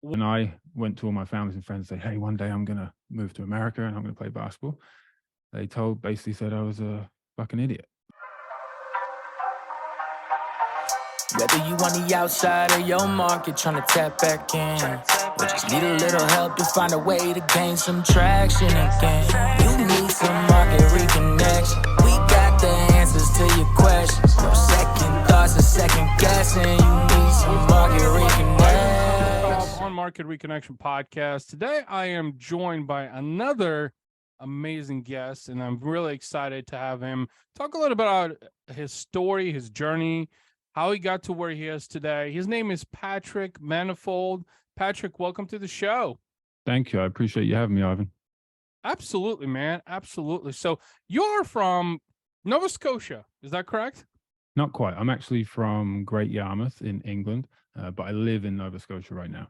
When I went to all my families and friends and say, hey, one day I'm going to move to America and I'm going to play basketball, they basically said I was a fucking idiot. Whether you on the outside of your market trying to tap back in, or just need a little help to find a way to gain some traction again, you need some market reconnection. We got the answers to your questions. No second thoughts or second guessing. You need some market reconnection. On Market Reconnection podcast. Today I am joined by another amazing guest, and I'm really excited to have him talk a little about his story, his journey, how he got to where he is today. His name is Patrick Manifold. Patrick, welcome to the show. Thank you. I appreciate you having me, Ivan. Absolutely, man. Absolutely. So you're from Nova Scotia, is that correct? Not quite. I'm actually from Great Yarmouth in England, but I live in Nova Scotia right now.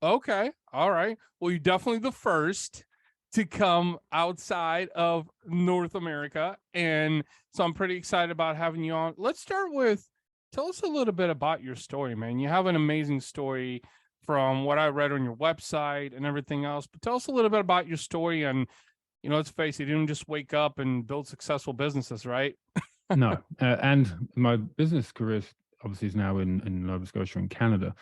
Okay. All right. Well, you're definitely the first to come outside of North America. And so I'm pretty excited about having you on. Let's start with, tell us a little bit about your story, man. You have an amazing story from what I read on your website and everything else, but tell us a little bit about your story. And, you know, let's face it, you didn't just wake up and build successful businesses, right? No. And my business career obviously is now in Nova Scotia in Canada.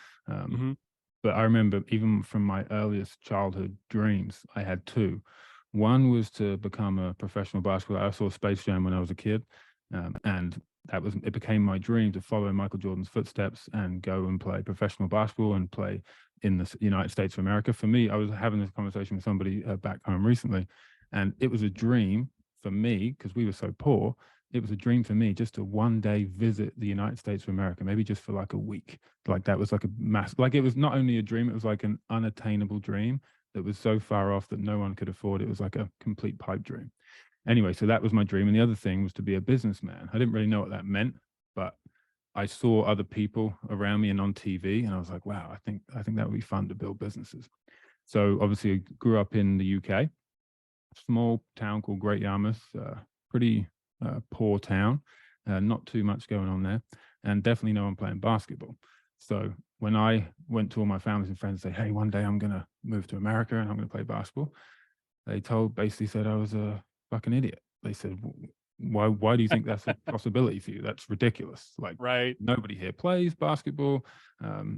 But I remember even from my earliest childhood dreams, I had two. One was to become a professional basketballer. I saw Space Jam when I was a kid, and it became my dream to follow Michael Jordan's footsteps and go and play professional basketball and play in the United States of America. For me, I was having this conversation with somebody back home recently, and it was a dream for me because we were so poor. It was a dream for me just to one day visit the United States of America, maybe just for like a week. Like that was like like it was not only a dream, it was like an unattainable dream that was so far off that no one could afford. It was like a complete pipe dream. Anyway, so that was my dream. And the other thing was to be a businessman. I didn't really know what that meant, but I saw other people around me and on TV, and I was like, wow, I think that would be fun to build businesses. So obviously I grew up in the UK, small town called Great Yarmouth, pretty poor town, not too much going on there, and definitely no one playing basketball. So when I went to all my families and friends and say, hey, one day I'm going to move to America and I'm going to play basketball, they basically said I was a fucking idiot. They said, why do you think that's a possibility for you? That's ridiculous. Like, Right. Nobody here plays basketball.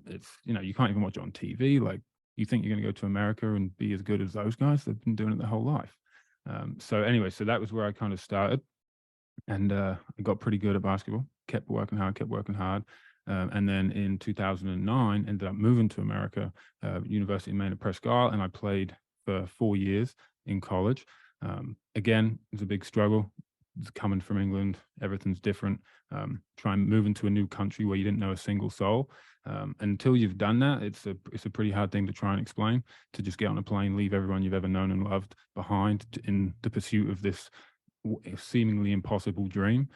It's, you can't even watch it on TV. Like, you think you're going to go to America and be as good as those guys? They've been doing it their whole life. So anyway, so that was where I kind of started. And I got pretty good at basketball, kept working hard. And then in 2009, ended up moving to America, University of Maine at Presque Isle, and I played for 4 years in college. Again, it was a big struggle. It's coming from England, everything's different. Try and move into a new country where you didn't know a single soul. Until you've done that, it's a pretty hard thing to try and explain, to just get on a plane, leave everyone you've ever known and loved behind in the pursuit of this seemingly impossible dream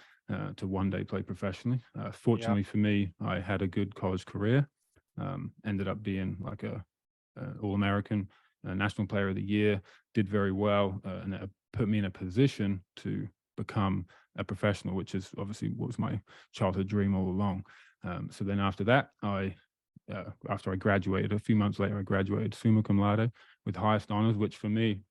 to one day play professionally. Fortunately for me, I had a good college career, ended up being like a All-American, National Player of the Year, did very well, and it put me in a position to become a professional, which is obviously what was my childhood dream all along. So then after that, after I graduated, a few months later, I graduated summa cum laude with highest honors, which for me,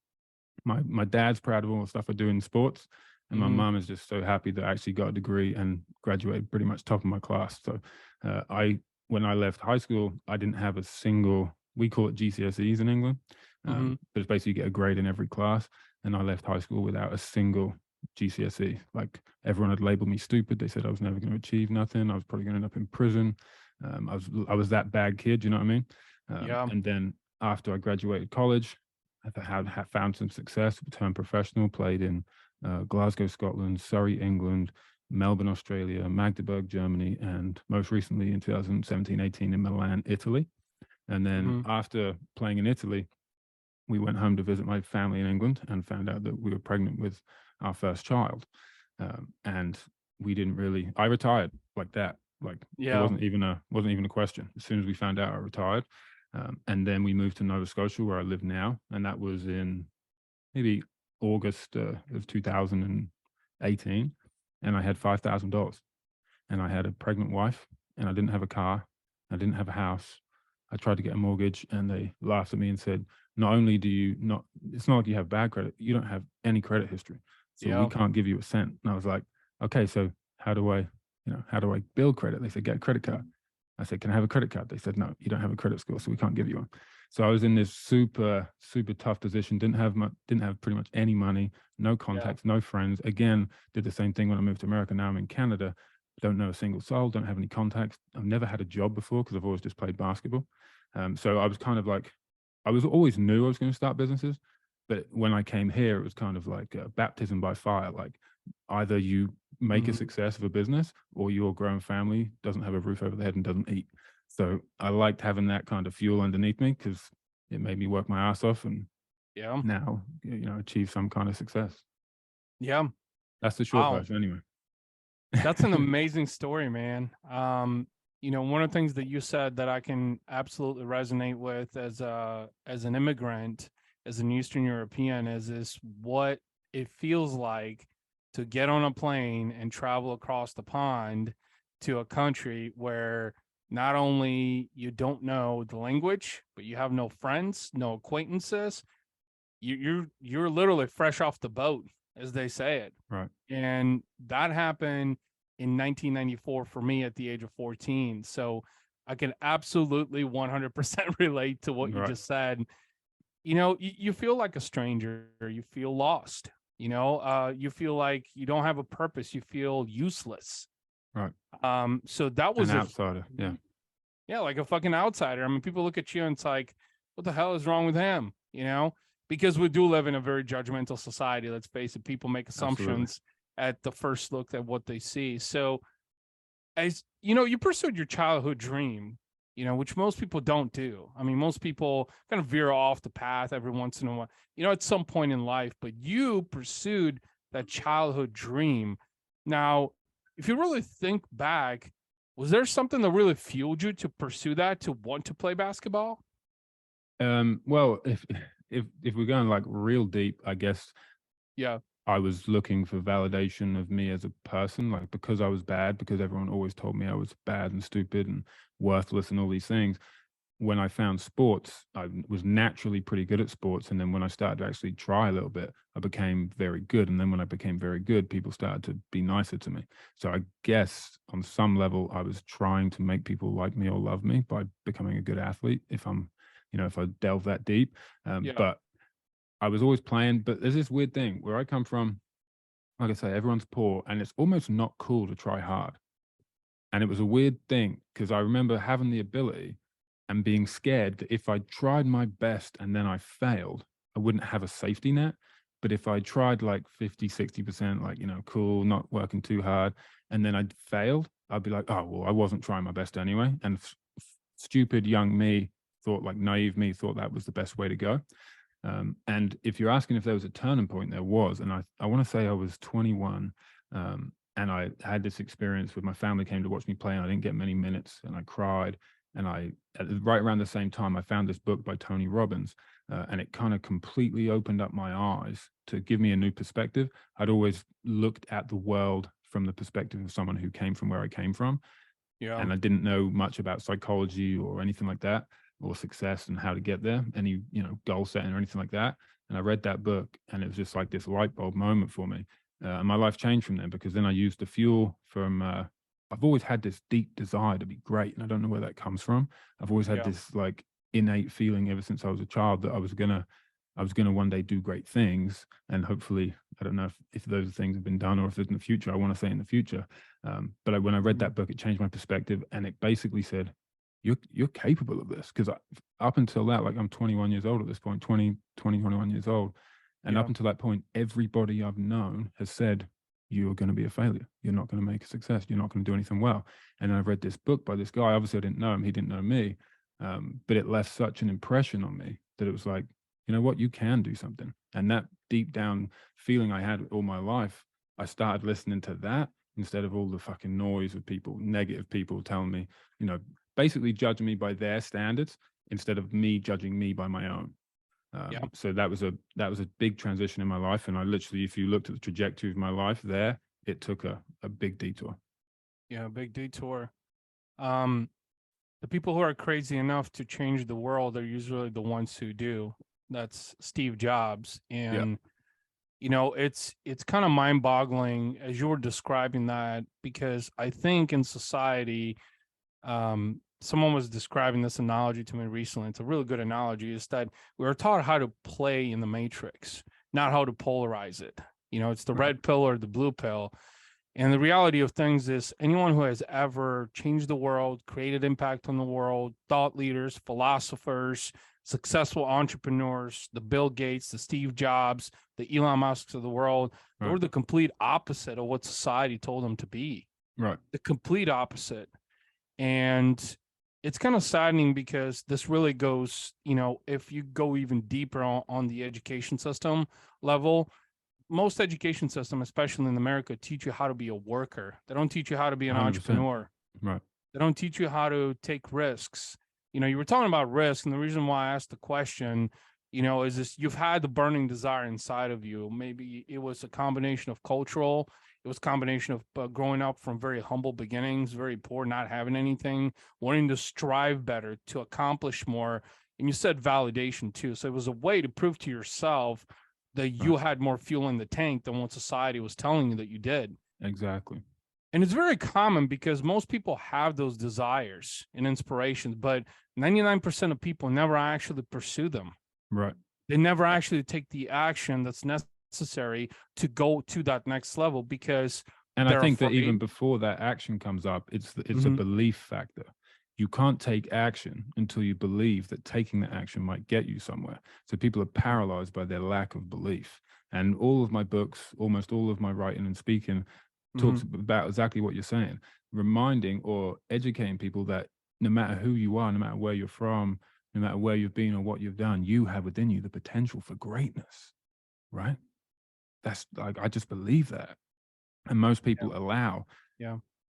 my dad's proud of all the stuff I do in sports, and my mom is just so happy that I actually got a degree and graduated pretty much top of my class. So when I left high school, I didn't have a single, we call it GCSEs in England, but it's basically you get a grade in every class. And I left high school without a single GCSE. Like, everyone had labeled me stupid. They said I was never going to achieve nothing. I was probably going to end up in prison. I was that bad kid, you know what I mean? And then after I graduated college, I had found some success, turned professional, played in Glasgow, Scotland, Surrey, England, Melbourne, Australia, Magdeburg, Germany, and most recently in 2017-18 in Milan, Italy. And then after playing in Italy, we went home to visit my family in England and found out that we were pregnant with our first child. And we didn't really, I retired like that. Like, it wasn't even a question. As soon as we found out, I retired. And then we moved to Nova Scotia, where I live now. And that was in maybe August of 2018. And I had $5,000. And I had a pregnant wife. And I didn't have a car. I didn't have a house. I tried to get a mortgage and they laughed at me and said, not only do you not, it's not like you have bad credit, you don't have any credit history. So we Yeah. can't give you a cent. And I was like, okay, so how do I, how do I build credit? They said, get a credit card. I said, can I have a credit card? They said, no, you don't have a credit score, so we can't give you one. So I was in this super, super tough position, didn't have pretty much any money, no contacts, no friends. Again, did the same thing when I moved to America. Now I'm in Canada, don't know a single soul, don't have any contacts. I've never had a job before because I've always just played basketball. So I was kind of like, I was always knew I was going to start businesses, but when I came here, it was kind of like baptism by fire. Like either you make a success of a business or your growing family doesn't have a roof over their head and doesn't eat. So I liked having that kind of fuel underneath me because it made me work my ass off and Yeah. now, achieve some kind of success. Yeah. That's the short Wow. version anyway. That's an amazing story, man. One of the things that you said that I can absolutely resonate with as an immigrant, as an Eastern European, is what it feels like to get on a plane and travel across the pond to a country where not only you don't know the language, but you have no friends, no acquaintances. You're literally fresh off the boat, as they say it. Right. And that happened in 1994 for me at the age of 14. So I can absolutely 100% relate to what you Right. just said. You feel like a stranger, you feel lost, you feel like you don't have a purpose, you feel useless. Right. So that was an outsider. Yeah. yeah, like a fucking outsider. I mean, people look at you and it's like, what the hell is wrong with him? Because we do live in a very judgmental society. Let's face it, people make assumptions at the first look at what they see. So, as you pursued your childhood dream, which most people don't do. I mean, most people kind of veer off the path every once in a while, at some point in life, but you pursued that childhood dream. Now, if you really think back, was there something that really fueled you to pursue that, to want to play basketball? Well, if we're going like real deep, I guess Yeah. I was looking for validation of me as a person, like because I was bad, because everyone always told me I was bad and stupid and worthless and all these things. When I found sports, I was naturally pretty good at sports. And then when I started to actually try a little bit, I became very good. And then when I became very good, people started to be nicer to me. So I guess on some level, I was trying to make people like me or love me by becoming a good athlete, if if I delve that deep. Yeah. But I was always playing. But there's this weird thing where I come from, like I say, everyone's poor and it's almost not cool to try hard. And it was a weird thing because I remember having the ability and being scared that if I tried my best and then I failed, I wouldn't have a safety net. But if I tried like 50, 60%, like, cool, not working too hard, and then I'd failed, I'd be like, oh, well, I wasn't trying my best anyway. And stupid young me thought, like naive me thought that was the best way to go. And if you're asking if there was a turning point, there was. And I want to say I was 21. And I had this experience where my family came to watch me play and I didn't get many minutes and I cried. And right around the same time, I found this book by Tony Robbins and it kind of completely opened up my eyes to give me a new perspective. I'd always looked at the world from the perspective of someone who came from where I came from. Yeah. And I didn't know much about psychology or anything like that, or success and how to get there, any, goal setting or anything like that. And I read that book and it was just like this light bulb moment for me. And my life changed from then because then I used the fuel from, I've always had this deep desire to be great. And I don't know where that comes from. I've always had this like innate feeling ever since I was a child that I was gonna one day do great things. And hopefully, I don't know if those things have been done or if it's in the future, I want to say in the future. But when I read that book, it changed my perspective. And it basically said, you're capable of this. Because up until that, like I'm 21 years old at this point, 21 years old. And up until that point, everybody I've known has said, you're going to be a failure. You're not going to make a success. You're not going to do anything well. And I've read this book by this guy. Obviously, I didn't know him. He didn't know me. But it left such an impression on me that it was like, you know what, you can do something. And that deep down feeling I had all my life, I started listening to that instead of all the fucking noise of people, negative people telling me, basically judging me by their standards instead of me judging me by my own. So that was a big transition in my life. And I literally, if you looked at the trajectory of my life there, it took a big detour. Yeah, a big detour. The people who are crazy enough to change the world are usually the ones who do. That's Steve Jobs. Yeah. And it's kind of mind-boggling as you were describing that, because I think in society, someone was describing this analogy to me recently. It's a really good analogy. Is that we were taught how to play in the matrix, not how to polarize it. It's the red pill or the blue pill. And the reality of things is anyone who has ever changed the world, created impact on the world, thought leaders, philosophers, successful entrepreneurs, the Bill Gates, the Steve Jobs, the Elon Musks of the world, they were the complete opposite of what society told them to be. Right. The complete opposite. And it's kind of saddening because this really goes, if you go even deeper on the education system level, most education system, especially in America, teach you how to be a worker. They don't teach you how to be an 100%. entrepreneur. Right. They don't teach you how to take risks. You were talking about risk, and the reason why I asked the question, is this: you've had the burning desire inside of you. Maybe it was a combination of cultural, it was a combination of growing up from very humble beginnings, very poor, not having anything, wanting to strive better, to accomplish more. And you said validation too. So it was a way to prove to yourself that you had more fuel in the tank than what society was telling you that you did. Exactly. And it's very common because most people have those desires and inspirations, but 99% of people never actually pursue them. Right. They never actually take the action that's necessary to go to that next level because And I think afraid. that even before that action comes up, it's a belief factor. You can't take action until you believe that taking the action might get you somewhere. So people are paralyzed by their lack of belief. And all of my books, almost all of my writing and speaking talks about exactly what you're saying, reminding or educating people that no matter who you are, no matter where you're from, no matter where you've been or what you've done, you have within you the potential for greatness, right? That's like, I just believe that. And most people allow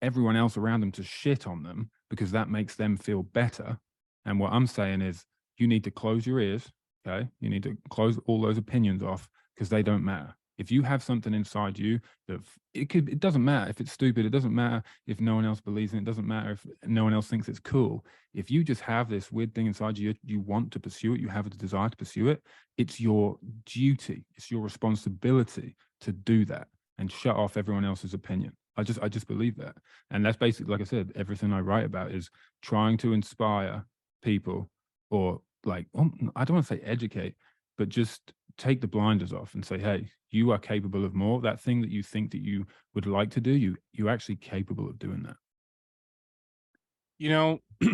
everyone else around them to shit on them because that makes them feel better. And what I'm saying is you need to close your ears, okay? You need to close all those opinions off because they don't matter. If you have something inside you that it doesn't matter if it's stupid, it doesn't matter if no one else believes in it, doesn't matter if no one else thinks it's cool. If you just have this weird thing inside you, you want to pursue it, you have a desire to pursue it, it's your duty, it's your responsibility to do that and shut off everyone else's opinion. I just believe that. And that's basically, like I said, everything I write about is trying to inspire people, or like, I don't want to say educate, but just take the blinders off and say, hey, you are capable of more. That thing that you think that you would like to do, you're actually capable of doing that.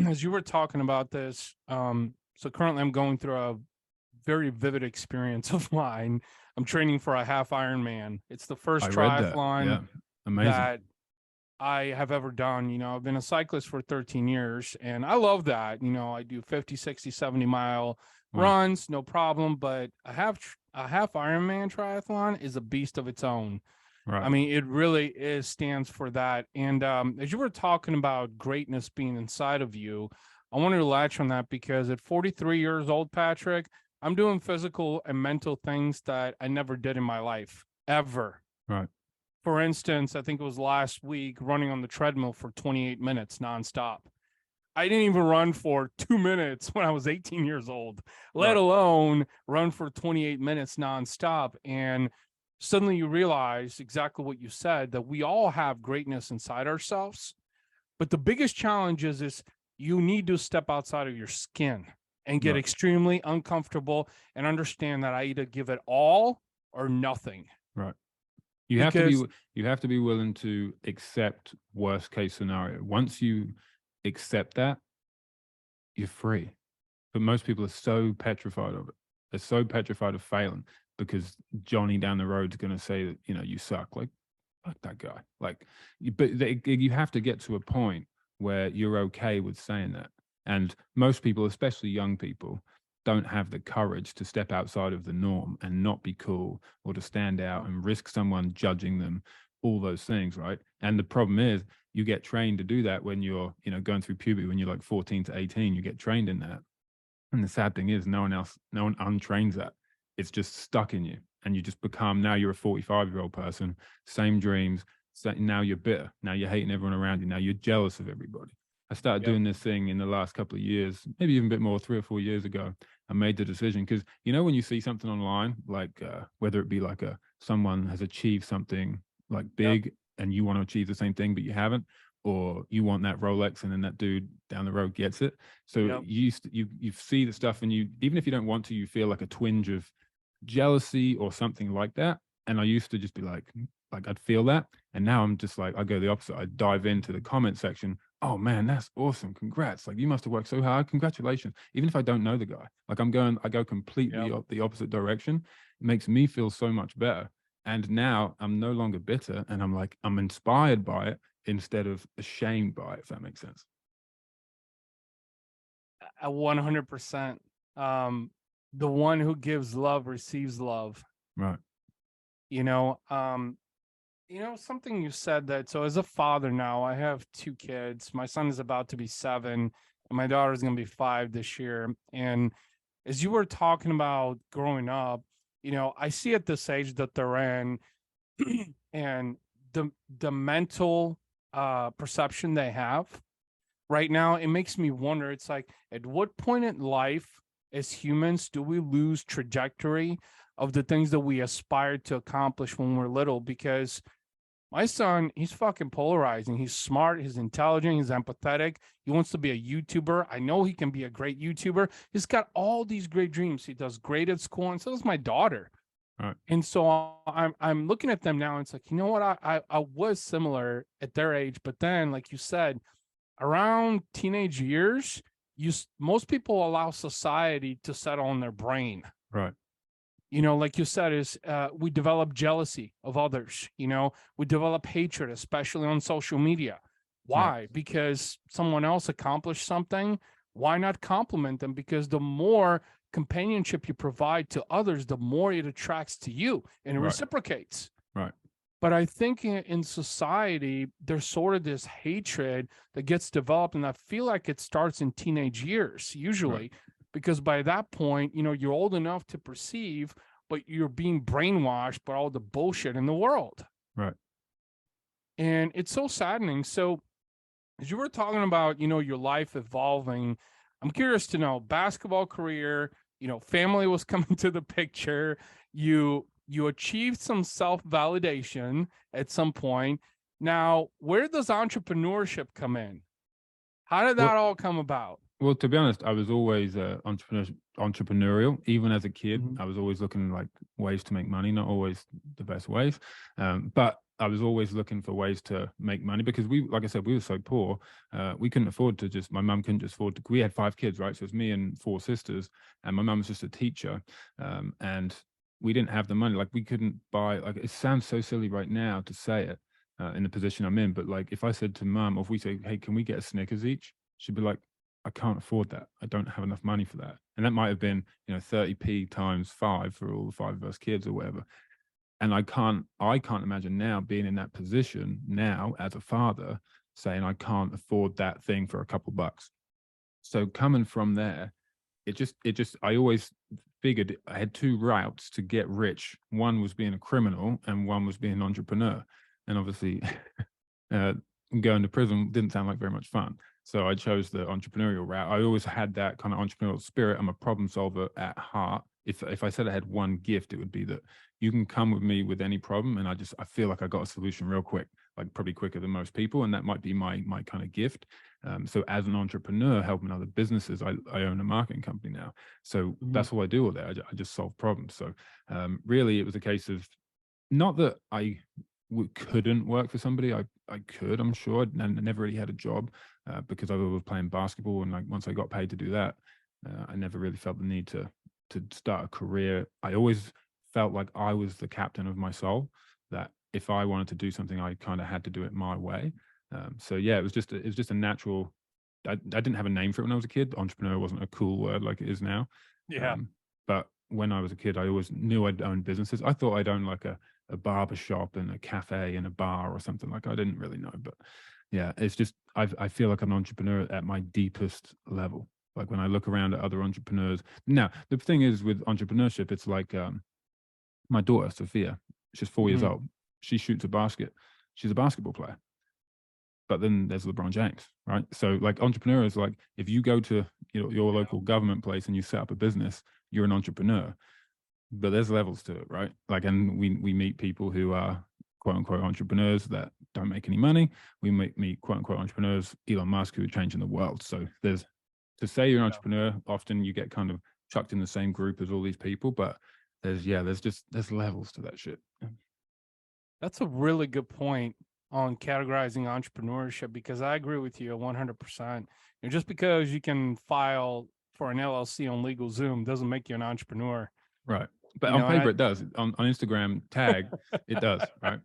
As you were talking about this, so currently I'm going through a very vivid experience of mine. I'm training for a half Ironman. It's the first triathlon that I have ever done. I've been a cyclist for 13 years and I love that. I do 50, 60, 70 mile runs, no problem. But a half Ironman triathlon is a beast of its own. Right. I mean, it really stands for that. And as you were talking about greatness being inside of you, I wanted to latch on that because at 43 years old, Patrick, I'm doing physical and mental things that I never did in my life, ever. Right. For instance, I think it was last week, running on the treadmill for 28 minutes nonstop. I didn't even run for 2 minutes when I was 18 years old, let alone run for 28 minutes nonstop. And suddenly you realize exactly what you said, that we all have greatness inside ourselves. But the biggest challenge is you need to step outside of your skin and get extremely uncomfortable and understand that I either give it all or nothing. Right. You have to be willing to accept worst case scenario. Once you accept that, you're free. But most people are so petrified of it. They're so petrified of failing because Johnny down the road is going to say that, you suck. Like, fuck that guy. Like, but you have to get to a point where you're okay with saying that. And most people, especially young people, don't have the courage to step outside of the norm and not be cool, or to stand out and risk someone judging them, all those things, right? And the problem is you get trained to do that when you're, going through puberty, when you're like 14 to 18, you get trained in that. And the sad thing is no one untrains that. It's just stuck in you. And you just become, now you're a 45-year-old person, same dreams. So now you're bitter. Now you're hating everyone around you. Now you're jealous of everybody. I started doing this thing in the last couple of years, maybe even a bit more, 3 or 4 years ago. I made the decision because, you know, when you see something online, like whether it be like someone has achieved something like big and you want to achieve the same thing, but you haven't, or you want that Rolex and then that dude down the road gets it. So you see the stuff, and you, even if you don't want to, you feel like a twinge of jealousy or something like that. And I used to just be like I'd feel that. And now I'm just like, I go the opposite. I dive into the comment section. Oh man, that's awesome. Congrats. Like, you must have worked so hard. Congratulations. Even if I don't know the guy, like I go completely the opposite direction. It makes me feel so much better. And now I'm no longer bitter, and I'm inspired by it instead of ashamed by it, if that makes sense. 100%. The one who gives love receives love. Right. You know, something you said that, so as a father now, I have 2 kids. My son is about to be 7, and my daughter is going to be 5 this year. And as you were talking about growing up, you know, I see at this age that they're in and the mental perception they have right now, it makes me wonder. It's like, at what point in life as humans do we lose trajectory of the things that we aspired to accomplish when we're little? Because my son, he's fucking polarizing. He's smart, he's intelligent, he's empathetic. He wants to be a YouTuber. I know he can be a great YouTuber. He's got all these great dreams. He does great at school, and so does my daughter. Right. And so I'm looking at them now, and it's like, you know what? I was similar at their age, but then, like you said, around teenage years, most people allow society to settle on their brain. Right. You know, like you said, is we develop jealousy of others. You know, we develop hatred, especially on social media. Why? Right. Because someone else accomplished something. Why not compliment them? Because the more companionship you provide to others, the more it attracts to you, and it reciprocates. Right. But I think in society, there's sort of this hatred that gets developed, and I feel like it starts in teenage years, usually, because by that point, you know, you're old enough to perceive, but you're being brainwashed by all the bullshit in the world. Right. And it's so saddening. So as you were talking about, you know, your life evolving, I'm curious to know, basketball career, you know, family was coming to the picture. You achieved some self-validation at some point. Now, where does entrepreneurship come in? How did that all come about? Well, to be honest, I was always entrepreneurial. Even as a kid, I was always looking like ways to make money, not always the best ways. But I was always looking for ways to make money because like I said, we were so poor. We couldn't afford to my mum couldn't just afford to, we had 5 kids, right? So it's me and 4 sisters, and my mum was just a teacher. And we didn't have the money. Like, we couldn't buy, like, it sounds so silly right now to say it in the position I'm in. But like, if I said to mum, or if we say, hey, can we get a Snickers each? She'd be like, I can't afford that. I don't have enough money for that. And that might have been, you know, 30p times 5 for all the 5 of us kids or whatever. And I can't imagine now being in that position now as a father, saying I can't afford that thing for a couple bucks. So coming from there, I always figured I had 2 routes to get rich. One was being a criminal and one was being an entrepreneur. And obviously going to prison didn't sound like very much fun. So I chose the entrepreneurial route. I always had that kind of entrepreneurial spirit. I'm a problem solver at heart. If I said I had one gift, it would be that you can come with me with any problem, and I feel like I got a solution real quick, like probably quicker than most people, and that might be my kind of gift. So as an entrepreneur helping other businesses, I own a marketing company now. So that's all I do all day. I just solve problems. So really, it was a case of, not that I couldn't work for somebody. I could, I'm sure. I never really had a job because I was playing basketball, and like once I got paid to do that, I never really felt the need to start a career. I always felt like I was the captain of my soul, that if I wanted to do something, I kind of had to do it my way. So yeah, it was just a natural. I didn't have a name for it when I was a kid. Entrepreneur wasn't a cool word like it is now. Yeah. But when I was a kid, I always knew I'd own businesses. I thought I'd own like a barber shop and a cafe and a bar or something. Like, I didn't really know, but yeah, it's just, I feel like I'm an entrepreneur at my deepest level. Like when I look around at other entrepreneurs. Now, the thing is with entrepreneurship, it's like my daughter, Sophia, she's 4 years old. She shoots a basket. She's a basketball player. but then there's LeBron James, right? So like entrepreneurs, like if you go to your local government place and you set up a business, you're an entrepreneur. But there's levels to it, right? Like, and we meet people who are quote unquote entrepreneurs that don't make any money. We meet quote unquote entrepreneurs, Elon Musk, who are changing the world. So there's, to say you're an entrepreneur, often you get kind of chucked in the same group as all these people, but there's levels to that shit. That's a really good point on categorizing entrepreneurship, because I agree with you 100%. Just because you can file for an LLC on LegalZoom doesn't make you an entrepreneur. Right. But on paper, it does. On Instagram tag, it does, right?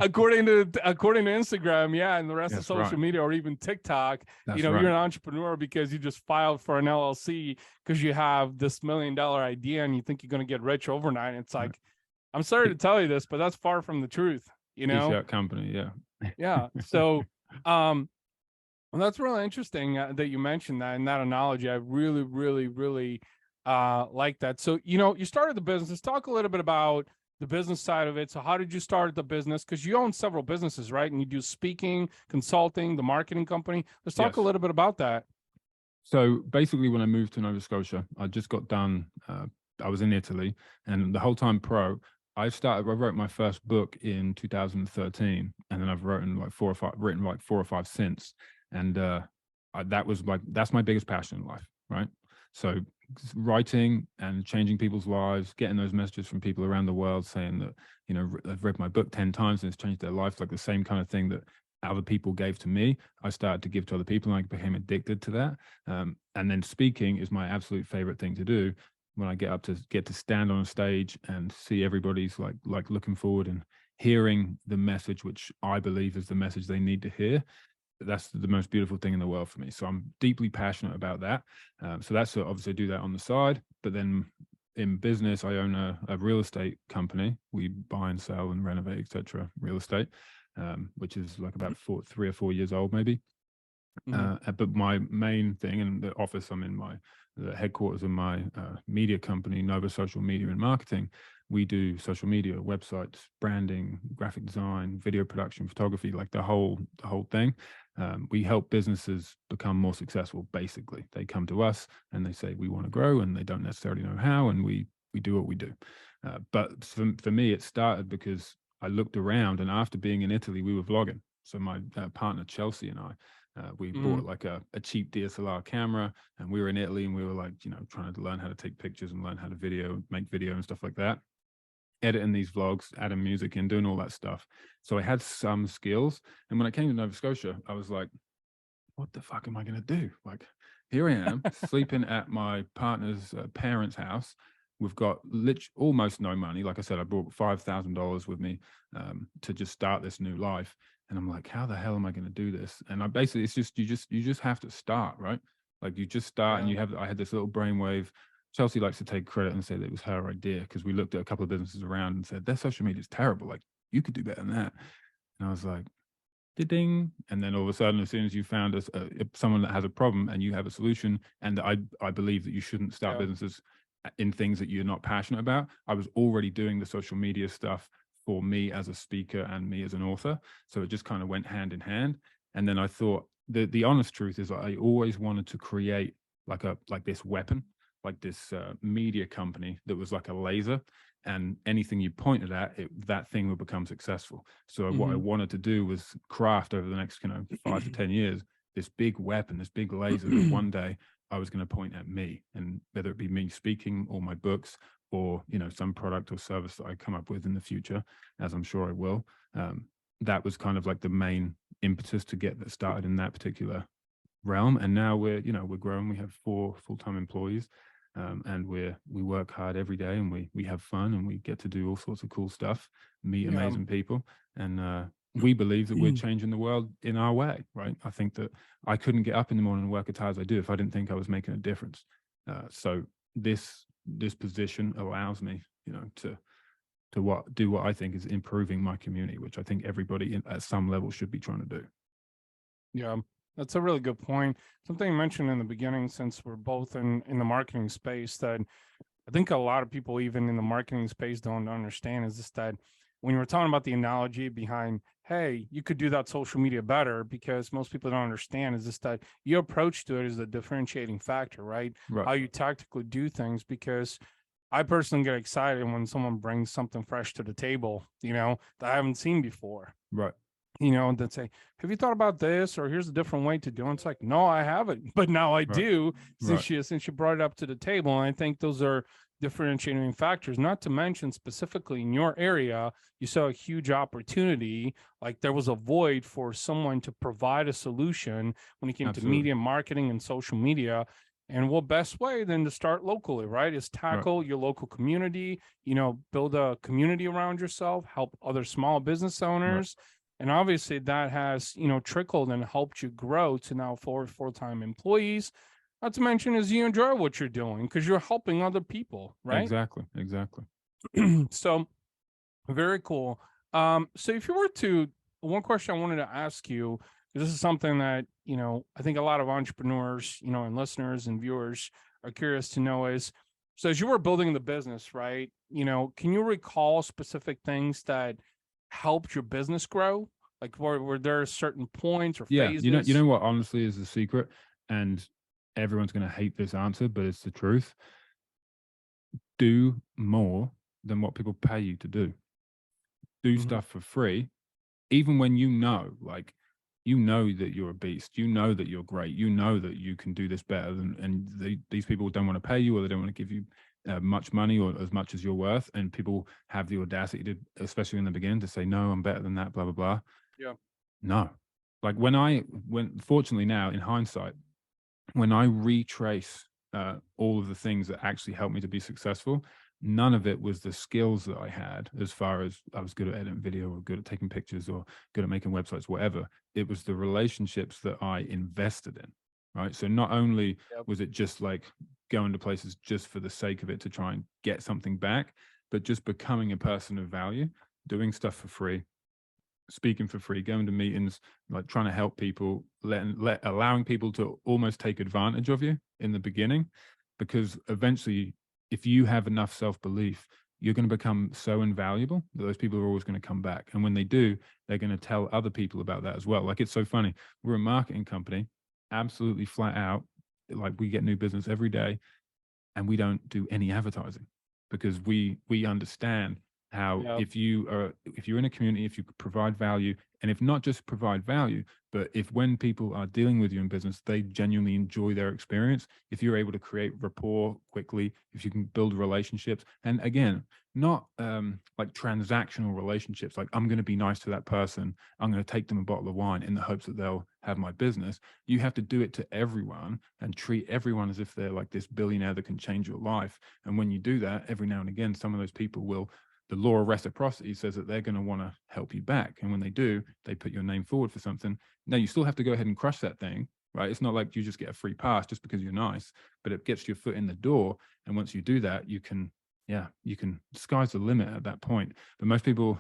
according to Instagram, yeah, and the rest of social media, or even TikTok, you're an entrepreneur because you just filed for an LLC because you have this $1 million idea and you think you're going to get rich overnight. And it's like, I'm sorry to tell you this, but that's far from the truth. Company, yeah. Yeah. So, well, that's really interesting that you mentioned that in that analogy. I really, really, really like that. So, you started the business. Let's talk a little bit about the business side of it. So how did you start the business? Because you own several businesses, right? And you do speaking, consulting, the marketing company. Let's talk a little bit about that. So basically, when I moved to Nova Scotia, I just got done. I was in Italy, and the whole time I wrote my first book in 2013, and then I've written like four or five since. And that's my biggest passion in life, right? So writing and changing people's lives, getting those messages from people around the world saying that, I've read my book 10 times and it's changed their life, like the same kind of thing that other people gave to me, I started to give to other people, and I became addicted to that. And then speaking is my absolute favorite thing to do. When I get to stand on a stage and see everybody's like looking forward and hearing the message, which I believe is the message they need to hear. That's the most beautiful thing in the world for me. So I'm deeply passionate about that. So that's obviously I do that on the side. But then in business, I own a real estate company. We buy and sell and renovate, etc. real estate, which is like about 3 or 4 years old, maybe. But my main thing, and the office I'm in, the headquarters of my media company, Nova Social Media and Marketing, we do social media, websites, branding, graphic design, video production, photography, like the whole thing. We help businesses become more successful. Basically, they come to us and they say we want to grow, and they don't necessarily know how, and we do what we do. But for me, it started because I looked around, and after being in Italy, we were vlogging. So my partner Chelsea and I, we bought like a cheap DSLR camera, and we were in Italy, and we were like, trying to learn how to take pictures and learn how to make video and stuff like that. Editing these vlogs, adding music in, doing all that stuff. So I had some skills. And when I came to Nova Scotia, I was like, what the fuck am I going to do? Like, here I am sleeping at my partner's parents' house. We've got almost no money. Like I said, I brought $5,000 with me to just start this new life. And I'm like, how the hell am I going to do this? And I basically, it's just, you just have to start, right? Like you just start, and I had this little brainwave. Chelsea likes to take credit and say that it was her idea, because we looked at a couple of businesses around and said, their social media is terrible. Like, you could do better than that. And I was like, ding. And then all of a sudden, as soon as you found someone that has a problem and you have a solution, and I believe that you shouldn't start businesses in things that you're not passionate about. I was already doing the social media stuff for me as a speaker and me as an author. So it just kind of went hand in hand. And then I thought the honest truth is I always wanted to create like this weapon, like this media company that was like a laser, and anything you pointed at, that thing would become successful. So what I wanted to do was craft over the next 5 to 10 years this big weapon, this big laser that one day I was going to point at me, and whether it be me speaking or my books or some product or service that I come up with in the future, as I'm sure I will. That was kind of like the main impetus to get that started in that particular realm. And now we're growing. We have 4 full-time employees. And we work hard every day, and we have fun, and we get to do all sorts of cool stuff, meet amazing people, and we believe that we're changing the world in our way, right? I think that I couldn't get up in the morning and work as hard as I do if I didn't think I was making a difference. So this position allows me, to do what I think is improving my community, which I think everybody at some level should be trying to do. Yeah. That's a really good point. Something you mentioned in the beginning, since we're both in the marketing space, that I think a lot of people, even in the marketing space, don't understand, is just that when you were talking about the analogy behind, hey, you could do that social media better, because most people don't understand is this, that your approach to it is the differentiating factor, right? Right. How you tactically do things, because I personally get excited when someone brings something fresh to the table, that I haven't seen before. Right. And then say, have you thought about this? Or here's a different way to do it. It's like, no, I haven't, but now I do, since you brought it up to the table. And I think those are differentiating factors, not to mention specifically in your area, you saw a huge opportunity. Like there was a void for someone to provide a solution when it came to media marketing and social media. And what best way than to start locally, right? Is tackle your local community, build a community around yourself, help other small business owners. And obviously that has, trickled and helped you grow to now 4 full-time employees. Not to mention is you enjoy what you're doing because you're helping other people, right? Exactly. So very cool. So if you were to, one question I wanted to ask you, this is something that, I think a lot of entrepreneurs, and listeners and viewers are curious to know is, so as you were building the business, right, can you recall specific things that helped your business grow? Like were there certain points or phases? You know what honestly is the secret, and everyone's going to hate this answer, but it's the truth. Do more than what people pay you to do. Do stuff for free, even when like you know that you're a beast, you know that you're great, you know that you can do this better than, and these people don't want to pay you, or they don't want to give you much money or as much as you're worth, and people have the audacity to, especially in the beginning, to say, no, I'm better than that, blah blah blah. No, like when fortunately now in hindsight, when I retrace all of the things that actually helped me to be successful, none of it was the skills that I had, as far as I was good at editing video or good at taking pictures or good at making websites, whatever. It was the relationships that I invested in, right? So not only was it just like going to places just for the sake of it to try and get something back, but just becoming a person of value, doing stuff for free, speaking for free, going to meetings, like trying to help people, allowing people to almost take advantage of you in the beginning, because eventually, if you have enough self-belief, you're going to become so invaluable that those people are always going to come back. And when they do, they're going to tell other people about that as well. Like, it's so funny. We're a marketing company, absolutely flat out. Like, we get new business every day, and we don't do any advertising, because we understand how if you're in a community, if you provide value, and if not just provide value, but if when people are dealing with you in business, they genuinely enjoy their experience, if you're able to create rapport quickly, if you can build relationships, and again, not like transactional relationships, like I'm going to be nice to that person, I'm going to take them a bottle of wine in the hopes that they'll have my business. You have to do it to everyone and treat everyone as if they're like this billionaire that can change your life. And when you do that, every now and again, some of those people will, the law of reciprocity says that they're going to want to help you back. And when they do, they put your name forward for something. Now, you still have to go ahead and crush that thing, right? It's not like you just get a free pass just because you're nice, but it gets your foot in the door. And once you do that, you can, sky's the limit at that point. But most people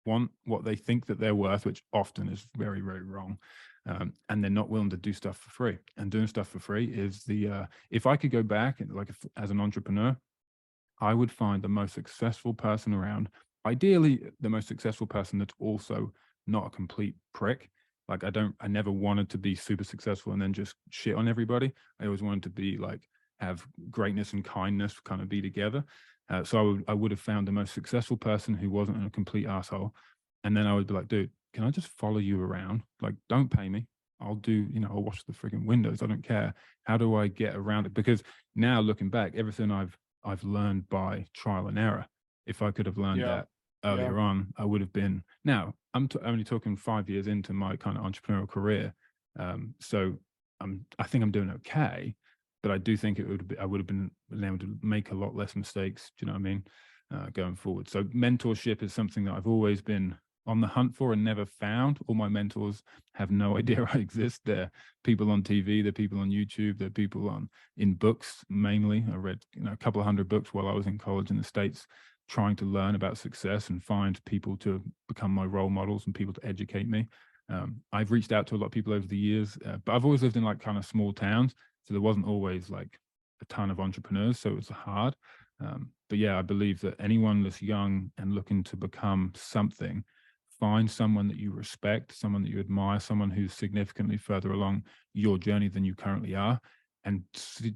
want what they think that they're worth, which often is very, very wrong. And they're not willing to do stuff for free. And doing stuff for free is if I could go back and as an entrepreneur, I would find the most successful person around, ideally the most successful person that's also not a complete prick. Like I never wanted to be super successful and then just shit on everybody. I always wanted to be like, have greatness and kindness kind of be together. So I would have found the most successful person who wasn't a complete asshole. And then I would be like, dude, can I just follow you around? Like, don't pay me. I'll do, I'll wash the frigging windows. I don't care. How do I get around it? Because now looking back, everything I've learned by trial and error. If I could have learned that earlier on, I would have been. Now I'm only talking 5 years into my kind of entrepreneurial career, so I think I'm doing okay. But I do think I would have been able to make a lot less mistakes. Do you know what I mean? Going forward. So mentorship is something that I've always been on the hunt for and never found. All my mentors have no idea I exist. They're people on TV, they're people on YouTube, they're people in books mainly. I read a couple of hundred books while I was in college in the States, trying to learn about success and find people to become my role models and people to educate me. I've reached out to a lot of people over the years, but I've always lived in like kind of small towns, so there wasn't always like a ton of entrepreneurs, so it was hard. But yeah, I believe that anyone that's young and looking to become something, find someone that you respect, someone that you admire, someone who's significantly further along your journey than you currently are, and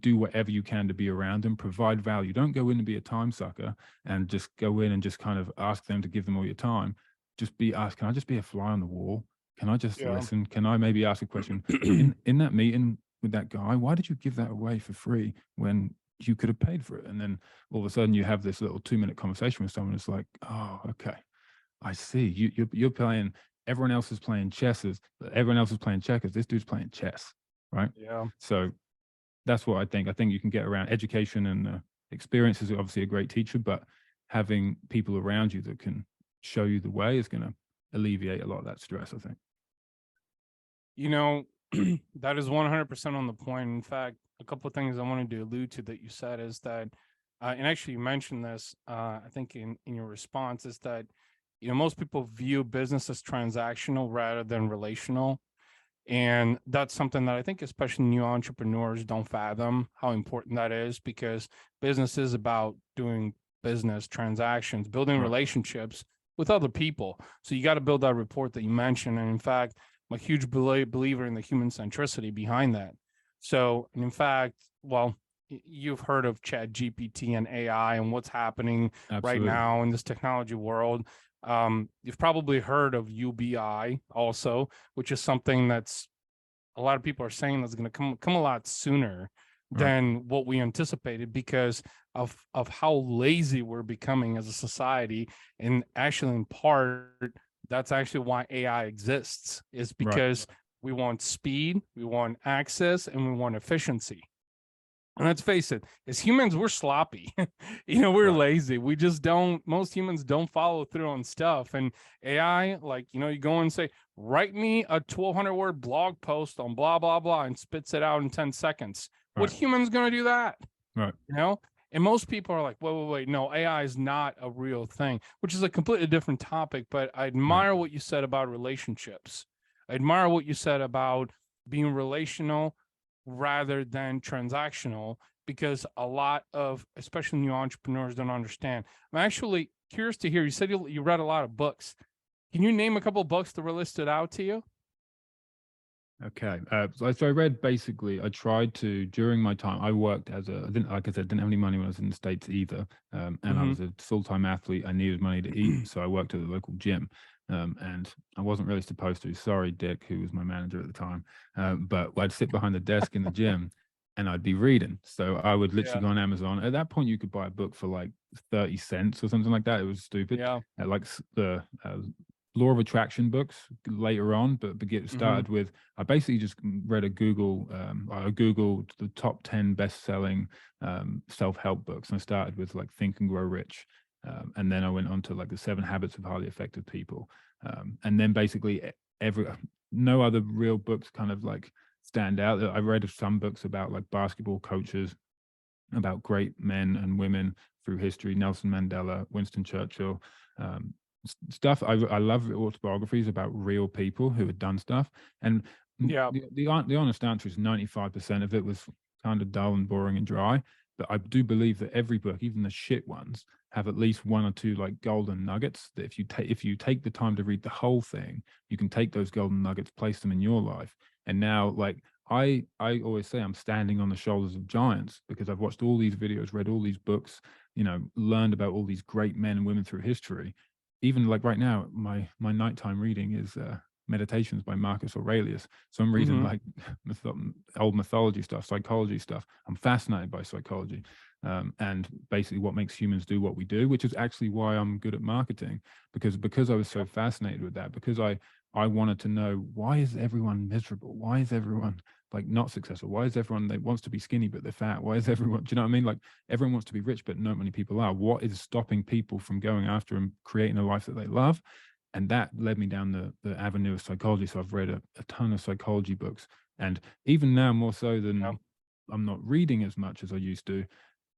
do whatever you can to be around them, provide value. Don't go in and be a time sucker and just go in and just kind of ask them to give them all your time. Just be asked, can I just be a fly on the wall? Can I just Yeah. listen? Can I maybe ask a question? In that meeting with that guy, why did you give that away for free when you could have paid for it? And then all of a sudden you have this little 2-minute conversation with someone. It's like, oh, okay, I see. You're playing. Everyone else is playing chesses. Everyone else is playing checkers. This dude's playing chess, right? Yeah. So that's what I think. I think you can get around education, and experience is obviously a great teacher, but having people around you that can show you the way is going to alleviate a lot of that stress, I think. You know, that is 100% on the point. In fact, a couple of things I wanted to allude to that you said is that, and actually you mentioned this, I think in your response, is that, most people view business as transactional rather than relational. And that's something that I think especially new entrepreneurs don't fathom how important that is, because business is about doing business transactions, building Right. relationships with other people. So you got to build that rapport that you mentioned. And in fact, I'm a huge believer in the human centricity behind that. So, and in fact, well, you've heard of Chat GPT and AI and what's happening right Absolutely. now in this technology world. You've probably heard of UBI also, which is something that's a lot of people are saying that's going to come a lot sooner Right. than what we anticipated, because of how lazy we're becoming as a society. And actually, in part, that's actually why AI exists, is Right. because we want speed, we want access, and we want efficiency. And let's face it, as humans, we're sloppy. We're Right. lazy. We just don't, most humans don't follow through on stuff. And AI, like, you go and say, write me a 1,200 word blog post on blah, blah, blah, and spits it out in 10 seconds. What Right. human's going to do that? Right. And most people are like, wait, no, AI is not a real thing, which is a completely different topic. But I admire what you said about relationships. I admire what you said about being relational rather than transactional, because a lot of, especially new entrepreneurs, don't understand. I'm actually curious to hear, you said you read a lot of books. Can you name a couple of books that really stood out to you? Okay. So I read, basically, I tried to, during my time, I worked as I didn't have any money when I was in the States either. And I was a full-time athlete. I needed money to eat. So I worked at the local gym. And I wasn't really supposed to. Sorry, Dick, who was my manager at the time. But I'd sit behind the desk in the gym and I'd be reading. So I would literally go on Amazon. At that point, you could buy a book for like 30 cents or something like that. It was stupid. Yeah. Like the law of attraction books later on, but get started with, I basically just read I Googled the top 10 best-selling self-help books. And I started with like Think and Grow Rich. And then I went on to like the 7 Habits of Highly Effective People. And then basically no other real books kind of like stand out. I read some books about like basketball coaches, about great men and women through history, Nelson Mandela, Winston Churchill, stuff. I love autobiographies about real people who had done stuff. And the honest answer is 95% of it was kind of dull and boring and dry. But I do believe that every book, even the shit ones, have at least 1 or 2 like golden nuggets that if you take the time to read the whole thing, you can take those golden nuggets, place them in your life. And now, like, I always say, I'm standing on the shoulders of giants, because I've watched all these videos, read all these books, learned about all these great men and women through history. Even like right now, my nighttime reading is Meditations by Marcus Aurelius. So I'm reading like old mythology stuff, psychology stuff. I'm fascinated by psychology, and basically what makes humans do what we do, which is actually why I'm good at marketing, because I was so fascinated with that, because I wanted to know, why is everyone miserable? Why is everyone like not successful? Why is everyone that wants to be skinny but they're fat? Why is everyone, do you know what I mean? Like, everyone wants to be rich, but not many people are. What is stopping people from going after and creating a life that they love? And that led me down the avenue of psychology. So I've read a ton of psychology books, and even now, more so than I'm not reading as much as I used to,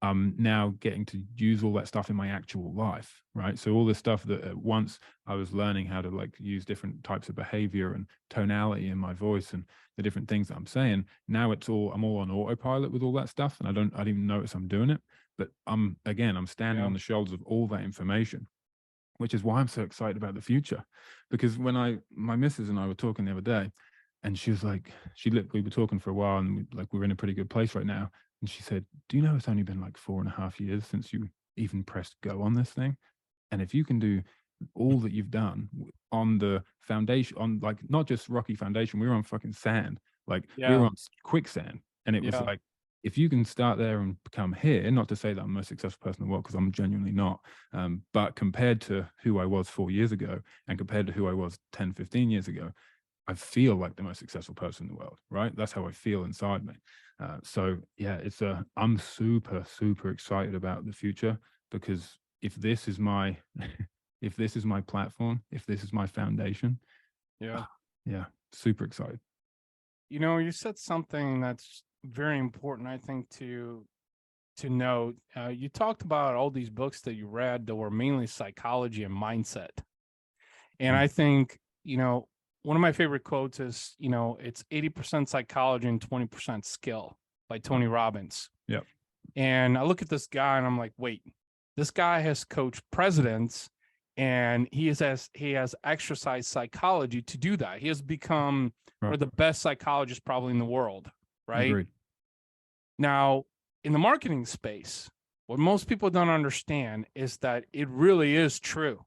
I'm now getting to use all that stuff in my actual life, right? So all this stuff that at once I was learning how to like use different types of behavior and tonality in my voice and the different things that I'm saying. Now I'm all on autopilot with all that stuff, and I don't even notice I'm doing it. But I'm standing on the shoulders of all that information, which is why I'm so excited about the future. Because when my missus and I were talking the other day, and she was like, we were talking for a while, and we're in a pretty good place right now. And she said, "Do you know it's only been like 4.5 years since you even pressed go on this thing? And if you can do all that you've done on the foundation, on like not just rocky foundation, we were on fucking sand, like we were Yeah. on quicksand, and it was Yeah. like." If you can start there and become here, not to say that I'm the most successful person in the world, because I'm genuinely not, but compared to who I was 4 years ago and compared to who I was 10, 15 years ago, I feel like the most successful person in the world, right? That's how I feel inside me. So yeah, I'm super, super excited about the future, because if this is my, if this is my platform, if this is my foundation, Yeah. yeah, super excited. You said something that's very important, I think, to note. You talked about all these books that you read that were mainly psychology and mindset. And Mm. I think, one of my favorite quotes is, it's 80% psychology and 20% skill by Tony Robbins. Yeah. And I look at this guy and I'm like, wait, this guy has coached presidents and he has exercised psychology to do that. He has become one of the best psychologists probably in the world, right? Agreed. Now, in the marketing space, what most people don't understand is that it really is true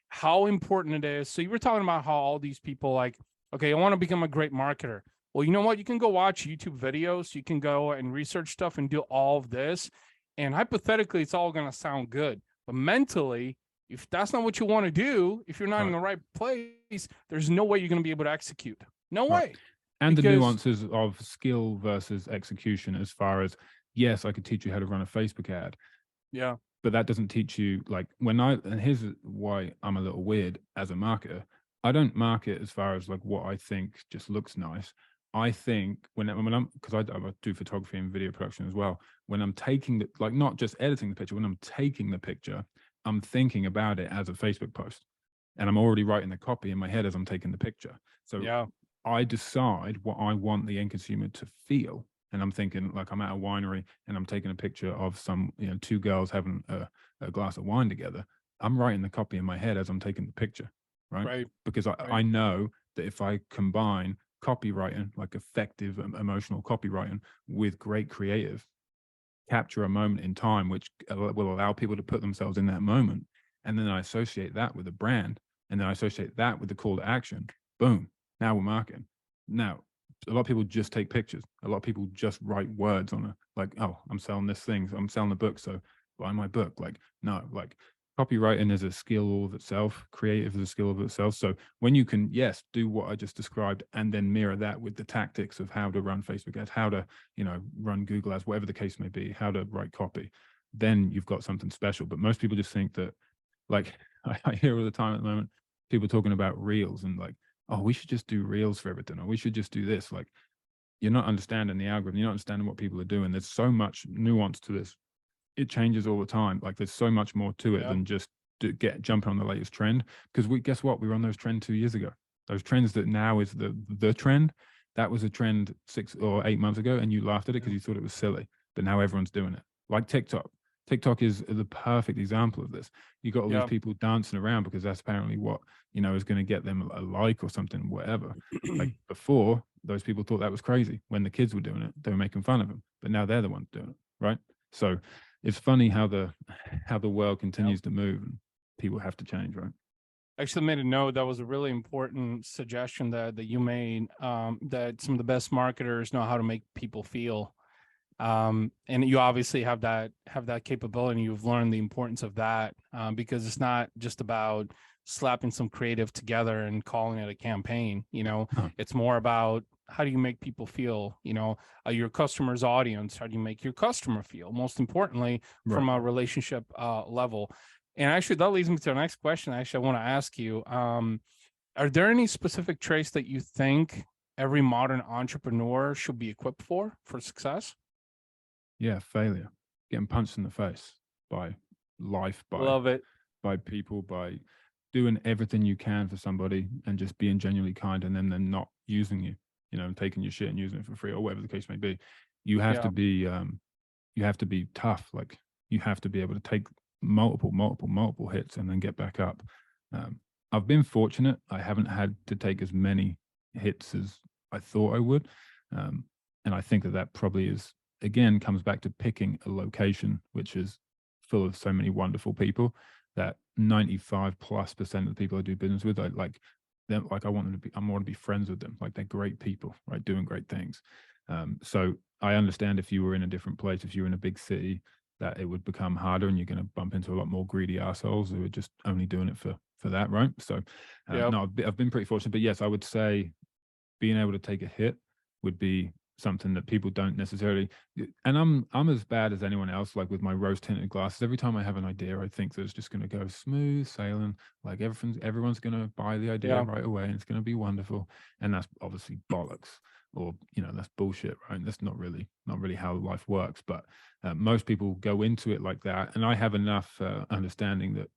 how important it is. So you were talking about how all these people like, okay, I want to become a great marketer. Well, you know what? You can go watch YouTube videos. You can go and research stuff and do all of this. And hypothetically, it's all going to sound good. But mentally, if that's not what you want to do, if you're not in the right place, there's no way you're going to be able to execute. No way. And the nuances of skill versus execution, as far as, yes, I could teach you how to run a Facebook ad. Yeah. But that doesn't teach you, like, and here's why I'm a little weird as a marketer. I don't market as far as like what I think just looks nice. I think when I'm, because I do photography and video production as well, when I'm taking the, like, not just editing the picture, when I'm taking the picture, I'm thinking about it as a Facebook post, and I'm already writing the copy in my head as I'm taking the picture. So Yeah. I decide what I want the end consumer to feel. And I'm thinking, like, I'm at a winery and I'm taking a picture of some, two girls having a glass of wine together. I'm writing the copy in my head as I'm taking the picture, right? Because I know that if I combine copywriting, like effective emotional copywriting, with great creative, capture a moment in time, which will allow people to put themselves in that moment. And then I associate that with a brand, and then I associate that with the call to action. Boom. Now we're marketing. Now, a lot of people just take pictures. A lot of people just write words on like, oh, I'm selling this thing. I'm selling a book, so buy my book. Like, no, like copywriting is a skill all of itself. Creative is a skill of itself. So when you can, yes, do what I just described, and then mirror that with the tactics of how to run Facebook ads, how to, run Google ads, whatever the case may be, how to write copy, then you've got something special. But most people just think that, like, I hear all the time at the moment, people talking about reels and like, oh, we should just do reels for everything, or we should just do this. Like, you're not understanding the algorithm. You're not understanding what people are doing. There's so much nuance to this. It changes all the time. Like, there's so much more to it than just jumping on the latest trend. Because guess what? We were on those trends 2 years ago. Those trends that now is the trend. That was a trend 6 or 8 months ago, and you laughed at it because you thought it was silly. But now everyone's doing it. Like TikTok. TikTok is the perfect example of this. You got all these people dancing around because that's apparently what, is going to get them a like or something, whatever. Like, before, those people thought that was crazy. When the kids were doing it, they were making fun of them. But now they're the ones doing it, right? So it's funny how the world continues to move, and people have to change, right? I actually made a note. That was a really important suggestion that you made, that some of the best marketers know how to make people feel. And you obviously have that capability. You've learned the importance of that, because it's not just about slapping some creative together and calling it a campaign. It's more about, how do you make people feel, your customer's audience? How do you make your customer feel? Most importantly, from a relationship level. And actually, that leads me to the next question. Actually, I want to ask you, are there any specific traits that you think every modern entrepreneur should be equipped for success? Yeah, failure, getting punched in the face by life, Love it, by people, by doing everything you can for somebody, and just being genuinely kind, and then they're not using you, taking your shit and using it for free, or whatever the case may be. You have to be, tough. Like, You have to be able to take multiple hits and then get back up. I've been fortunate. I haven't had to take as many hits as I thought I would. And I think that probably is, again, comes back to picking a location which is full of so many wonderful people that 95+% of the people I do business with, I like them. Like I want them to be, I want to be friends with them. Like they're great people, right? Doing great things. So I understand if you were in a different place, if you were in a big city, that it would become harder and you're going to bump into a lot more greedy assholes who are just only doing it for that, right? So no, I've been pretty fortunate, but yes, I would say being able to take a hit would be something that people don't necessarily, and I'm as bad as anyone else, like with my rose tinted glasses. Every time I have an idea, I think that it's just going to go smooth sailing, like everyone's going to buy the idea right away and it's going to be wonderful. And that's obviously bollocks, or that's bullshit, right? That's not really how life works. But most people go into it like that, and I have enough understanding that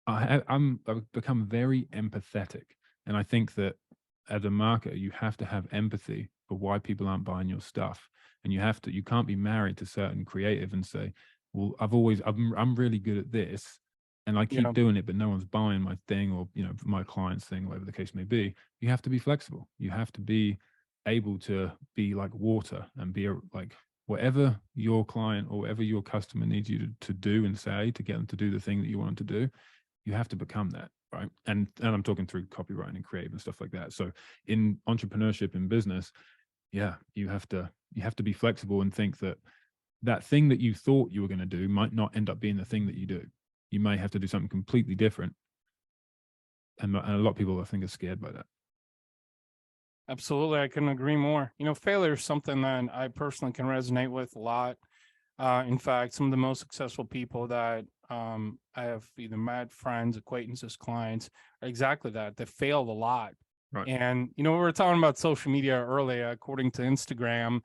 I've become very empathetic, and I think that as a marketer, you have to have empathy for why people aren't buying your stuff, and you can't be married to certain creative and say, well, I'm really good at this, and I keep doing it, but no one's buying my thing, or my client's thing, whatever the case may be. You have to be flexible. You have to be able to be like water and be like whatever your client or whatever your customer needs you to do and say to get them to do the thing that you want them to do. You have to become that, right? And I'm talking through copywriting and creative and stuff like that. So in entrepreneurship, in business, yeah, you have to be flexible and think that thing that you thought you were going to do might not end up being the thing that you do. You may have to do something completely different. And a lot of people, I think, are scared by that. Absolutely. I couldn't agree more. Failure is something that I personally can resonate with a lot. In fact, some of the most successful people that I have either met, friends, acquaintances, clients, are exactly that. They failed a lot. Right. And, we were talking about social media earlier. According to Instagram,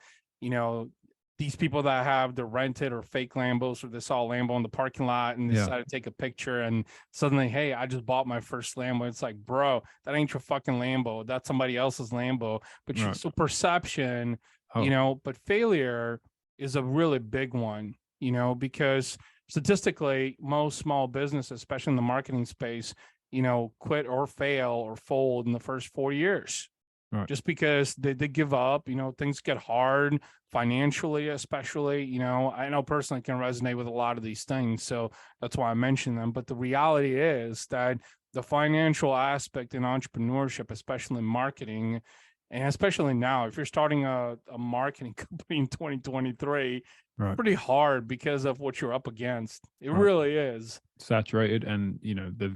these people that have the rented or fake Lambos, or they saw a Lambo in the parking lot and decided to take a picture, and suddenly, hey, I just bought my first Lambo. It's like, bro, that ain't your fucking Lambo. That's somebody else's Lambo. But so perception, but failure is a really big one, because statistically, most small businesses, especially in the marketing space, quit or fail or fold in the first 4 years. Right. Just because they give up, things get hard financially, especially, I know personally can resonate with a lot of these things. So that's why I mention them. But the reality is that the financial aspect in entrepreneurship, especially in marketing, and especially now, if you're starting a marketing company in 2023, right, pretty hard because of what you're up against. It really is saturated. And,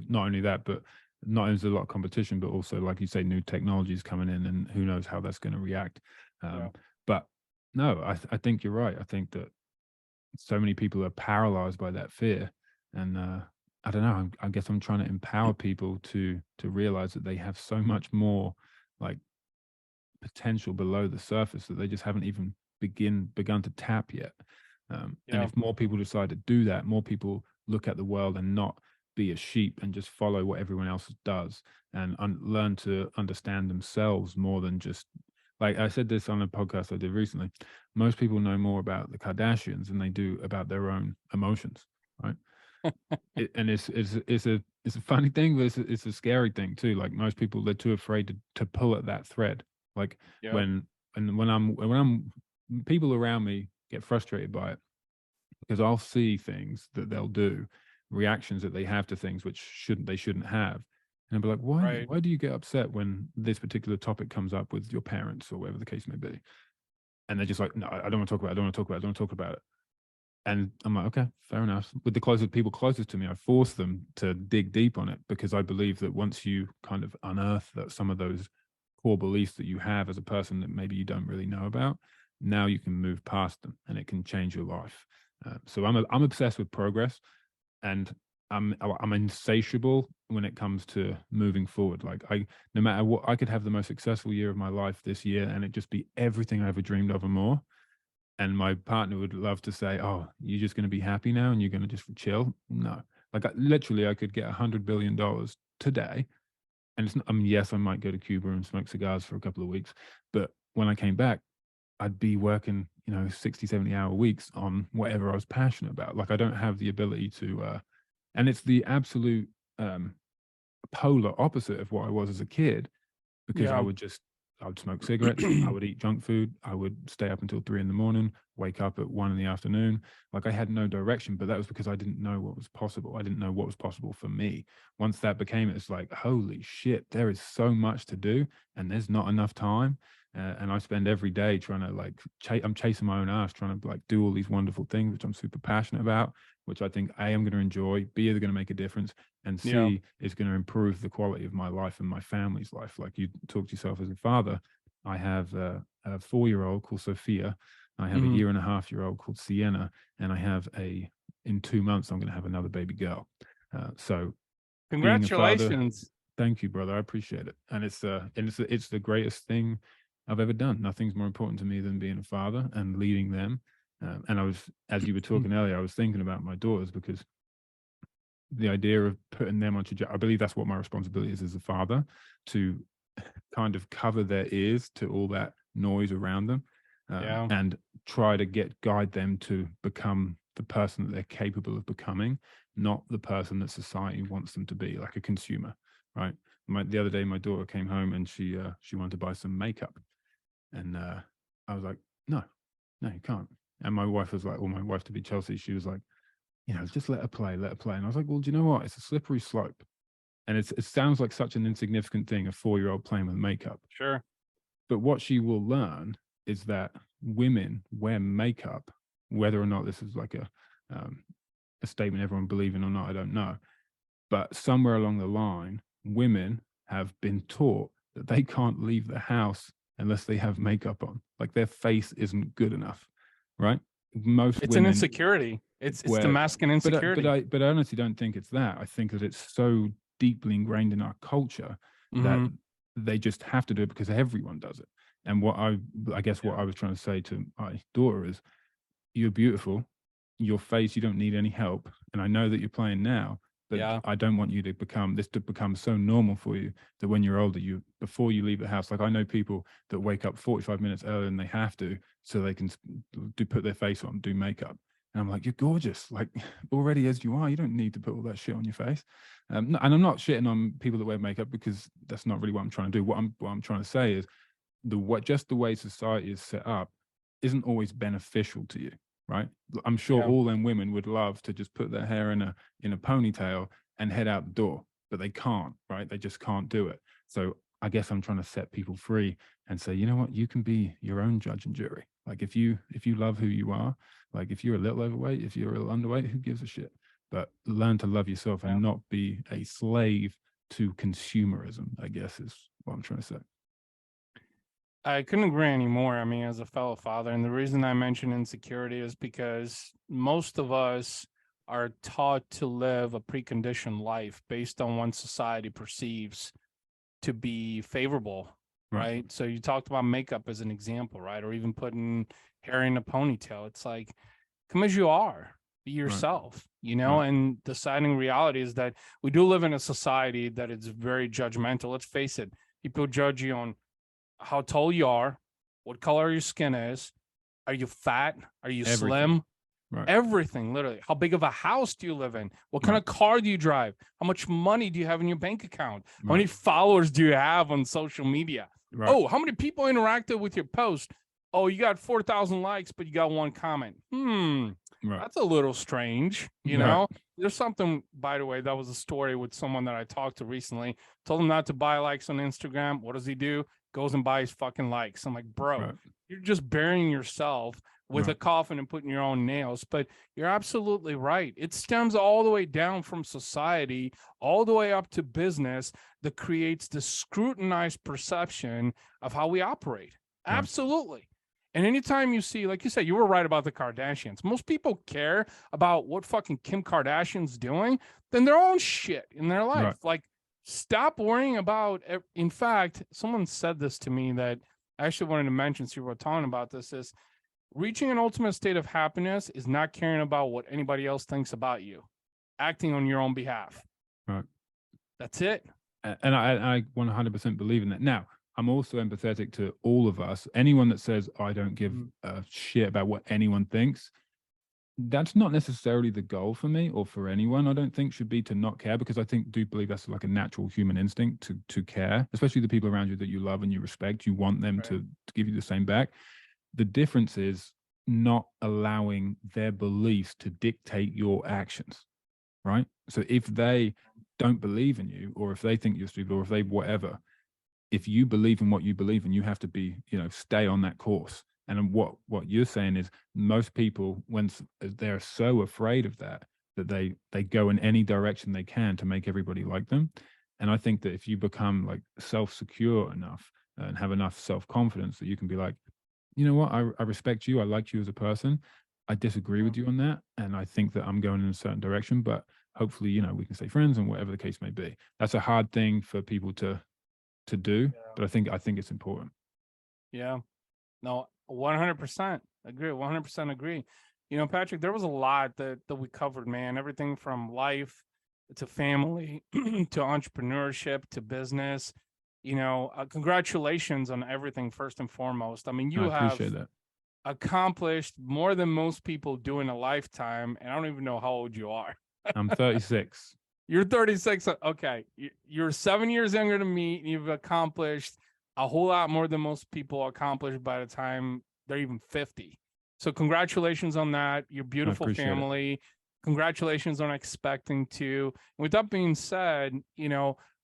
not only that, but not only is there a lot of competition, but also, like you say, new technologies coming in, and who knows how that's going to react. But no, I think you're right. I think that so many people are paralyzed by that fear. And I don't know, I guess I'm trying to empower people to realize that they have so much more like potential below the surface that they just haven't even begun to tap yet. And if more people decide to do that, more people look at the world and not be a sheep and just follow what everyone else does, and learn to understand themselves more than just, like I said this on a podcast I did recently, most people know more about the Kardashians than they do about their own emotions, right? And it's a funny thing, but it's a scary thing too. Like most people, they're too afraid to pull at that thread. Like when I'm people around me get frustrated by it, because I'll see things that they'll do, reactions that they have to things which they shouldn't have, and I'll be like, why do you get upset when this particular topic comes up with your parents or whatever the case may be? And they're just like, no, I don't want to talk about it. I don't want to talk about it. I don't want to talk about it. And I'm like, okay, fair enough. With the people closest to me, I force them to dig deep on it, because I believe that once you kind of unearth some of those core beliefs that you have as a person that maybe you don't really know about, now you can move past them and it can change your life. So I'm obsessed with progress, and I'm insatiable when it comes to moving forward. Like no matter what, I could have the most successful year of my life this year, and it just be everything I ever dreamed of and more. And my partner would love to say, "Oh, you're just going to be happy now, and you're going to just chill." No, like literally, I could get $100 billion today, and it's not, yes, I might go to Cuba and smoke cigars for a couple of weeks, but when I came back, I'd be working 60, 70-hour weeks on whatever I was passionate about. Like, I don't have the ability to, and it's the absolute polar opposite of what I was as a kid, because Yeah. I would smoke cigarettes, I would eat junk food, I would stay up until 3 a.m, wake up at 1 p.m. Like, I had no direction, but that was because I didn't know what was possible. I didn't know what was possible for me. Once that became it, it's like, holy shit, there is so much to do and there's not enough time. And I spend every day trying to, like, I'm chasing my own ass, trying to, like, do all these wonderful things, which I'm super passionate about, which I think A, I'm going to enjoy, B, are going to make a difference, and C, Yeah. is going to improve the quality of my life and my family's life. Like, you talk to yourself as a father. I have a 4-year-old called Sophia. I have a 1.5-year-old called Sienna, and I have in 2 months, I'm going to have another baby girl. So being a father, Congratulations. thank you, brother. I appreciate it. And it's the greatest thing I've ever done. Nothing's more important to me than being a father and leading them. And I was, as you were talking earlier, I was thinking about my daughters, because the idea of putting them on trajectory, I believe that's what my responsibility is as a father, to kind of cover their ears to all that noise around them, Yeah. and try to guide them to become the person that they're capable of becoming, not the person that society wants them to be, like a consumer, right? The other day, my daughter came home and she wanted to buy some makeup, and I was like, no, you can't. And my wife was like, or my wife to be Chelsea, she was like, just let her play. And I was like, well, do you know what? It's a slippery slope. And it sounds like such an insignificant thing, a 4-year-old playing with makeup. Sure. But what she will learn is that women wear makeup, whether or not this is like a statement everyone believes in or not, I don't know. But somewhere along the line, women have been taught that they can't leave the house unless they have makeup on. Like, their face isn't good enough, right? Most It's women, an insecurity. It's the masculine insecurity. But I honestly don't think it's that. I think that it's so deeply ingrained in our culture that they just have to do it because everyone does it. And what I guess what I was trying to say to my daughter is, you're beautiful, your face, you don't need any help. And I know that you're playing now, but I don't want you to become so normal for you that when you're older, before you leave the house, like, I know people that wake up 45 minutes earlier than they have to, so they can put their face on, do makeup. And I'm like, you're gorgeous, like, already as you are. You don't need to put all that shit on your face. And I'm not shitting on people that wear makeup, because that's not really what I'm trying to do. What I'm trying to say is, just the way society is set up isn't always beneficial to you, right? I'm sure all them women would love to just put their hair in a ponytail and head out the door, but they can't, right? They just can't do it. So I guess I'm trying to set people free and say, you know what, you can be your own judge and jury. Like, if you love who you are, like, if you're a little overweight, if you're a little underweight, who gives a shit? But learn to love yourself and not be a slave to consumerism, I guess, is what I'm trying to say. I couldn't agree anymore. I mean, as a fellow father, and the reason I mention insecurity is because most of us are taught to live a preconditioned life based on what society perceives to be favorable, right? So you talked about makeup as an example, right? Or even putting hair in a ponytail. It's like, come as you are, be yourself, and the saddening reality is that we do live in a society that is very judgmental. Let's face it, people judge you on how tall you are, what color your skin is, are you fat, are you slim, everything, literally. How big of a house do you live in? What kind of car do you drive? How much money do you have in your bank account? How many followers do you have on social media? Oh, how many people interacted with your post? Oh, you got 4,000 likes, but you got one comment. That's a little strange, you know? There's something, by the way, that was a story with someone that I talked to recently. Told him not to buy likes on Instagram. What does he do? Goes and buys fucking likes. I'm like, bro, you're just burying yourself with a coffin and putting your own nails. But you're absolutely right. It stems all the way down from society, all the way up to business, that creates this scrutinized perception of how we operate. Absolutely. And anytime you see, like you said, you were right about the Kardashians. Most people care about what fucking Kim Kardashian's doing than their own shit in their life. Like, stop worrying about, in fact, someone said this to me that I actually wanted to mention, so you were talking about this, is reaching an ultimate state of happiness is not caring about what anybody else thinks about you, acting on your own behalf. That's it. And I 100% believe in that. Now, I'm also empathetic to all of us. Anyone that says, I don't give a shit about what anyone thinks, that's not necessarily the goal for me or for anyone. I don't think should be to not care, because I do believe that's like a natural human instinct to care, especially the people around you that you love and you respect. You want them to give you the same back. The difference is not allowing their beliefs to dictate your actions, right? So if they don't believe in you, or if they think you're stupid, or if they whatever, if you believe in what you believe in, you have to be, stay on that course. And what you're saying is most people, when they're so afraid of that they go in any direction they can to make everybody like them. And I think that if you become like self-secure enough and have enough self-confidence that you can be like, you know what, I respect you, I like you as a person, I disagree with you on that, and I think that I'm going in a certain direction, but hopefully, we can stay friends, and whatever the case may be. That's a hard thing for people to do, but I think it's important. Yeah. No, 100% agree. 100% agree. Patrick, there was a lot that we covered, man. Everything from life to family to entrepreneurship to business. Congratulations on everything, first and foremost. I mean, you have accomplished more than most people do in a lifetime, and I don't even know how old you are. I'm 36. You're 36. Okay. You're 7 years younger than me, and you've accomplished a whole lot more than most people accomplish by the time they're even 50. So congratulations on that. Your beautiful family. Congratulations on expecting to. And with that being said,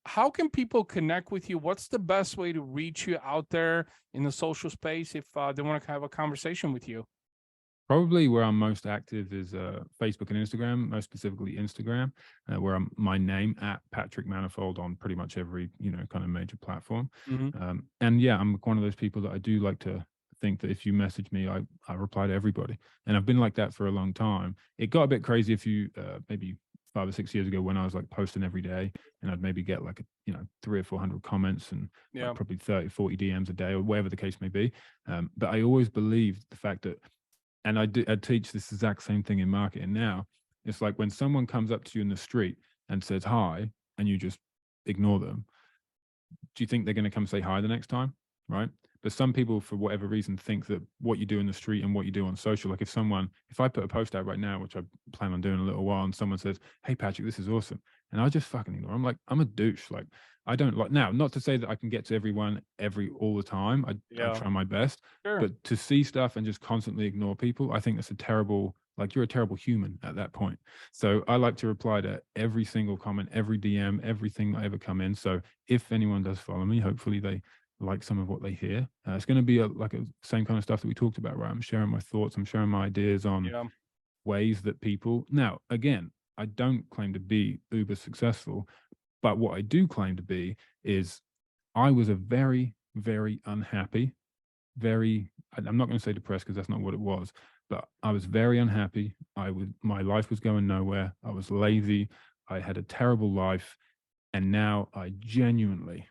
how can people connect with you? What's the best way to reach you out there in the social space if they want to have a conversation with you? Probably where I'm most active is Facebook and Instagram, most specifically Instagram, where I'm my name at Patrick Manifold on pretty much every, kind of major platform. And yeah, I'm one of those people that I do like to think that if you message me, I reply to everybody. And I've been like that for a long time. It got a bit crazy a few, maybe 5 or 6 years ago, when I was like posting every day, and I'd maybe get like, 300 or 400 comments and like probably 30, 40 DMs a day, or whatever the case may be. But I always believed the fact that, and I teach this exact same thing in marketing now. It's like when someone comes up to you in the street and says hi, and you just ignore them, do you think they're going to come say hi the next time? Right? But some people, for whatever reason, think that what you do in the street and what you do on social, like if I put a post out right now, which I plan on doing in a little while, and someone says, hey, Patrick, this is awesome, and I just fucking ignore, I'm like, I'm a douche. Like, I don't like, now, not to say that I can get to everyone all the time. I try my best, but to see stuff and just constantly ignore people, I think that's you're a terrible human at that point. So I like to reply to every single comment, every DM, everything that ever come in. So if anyone does follow me, hopefully they like some of what they hear. It's going to be like a same kind of stuff that we talked about, right? I'm sharing my thoughts. I'm sharing my ideas on ways that people, now, again, I don't claim to be uber successful, but what I do claim to be is I was a very, very unhappy, I'm not going to say depressed, because that's not what it was, but I was very unhappy. My life was going nowhere. I was lazy. I had a terrible life. And now I genuinely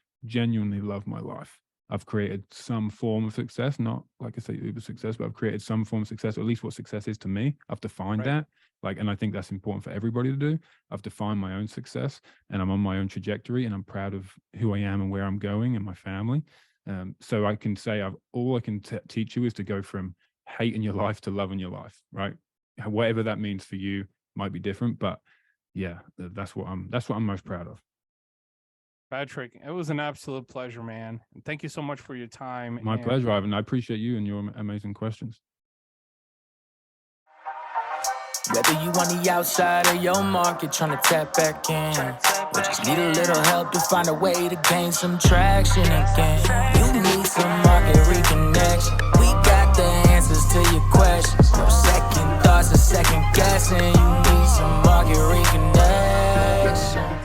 love my life. I've created some form of success, not like I say uber success, but I've created some form of success, or at least what success is to me. I've defined that. And I think that's important for everybody to do. I've defined my own success, and I'm on my own trajectory, and I'm proud of who I am and where I'm going and my family. So I can say all I can teach you is to go from hating your life to loving your life, right? Whatever that means for you might be different, but yeah, that's what I'm most proud of. Patrick, it was an absolute pleasure, man. And thank you so much for your time. My pleasure, Ivan. I appreciate you and your amazing questions. Whether you on the outside of your market trying to tap back in, or just need a little help to find a way to gain some traction again, you need some market reconnection. We got the answers to your questions. No second thoughts or second guessing. You need some market reconnection.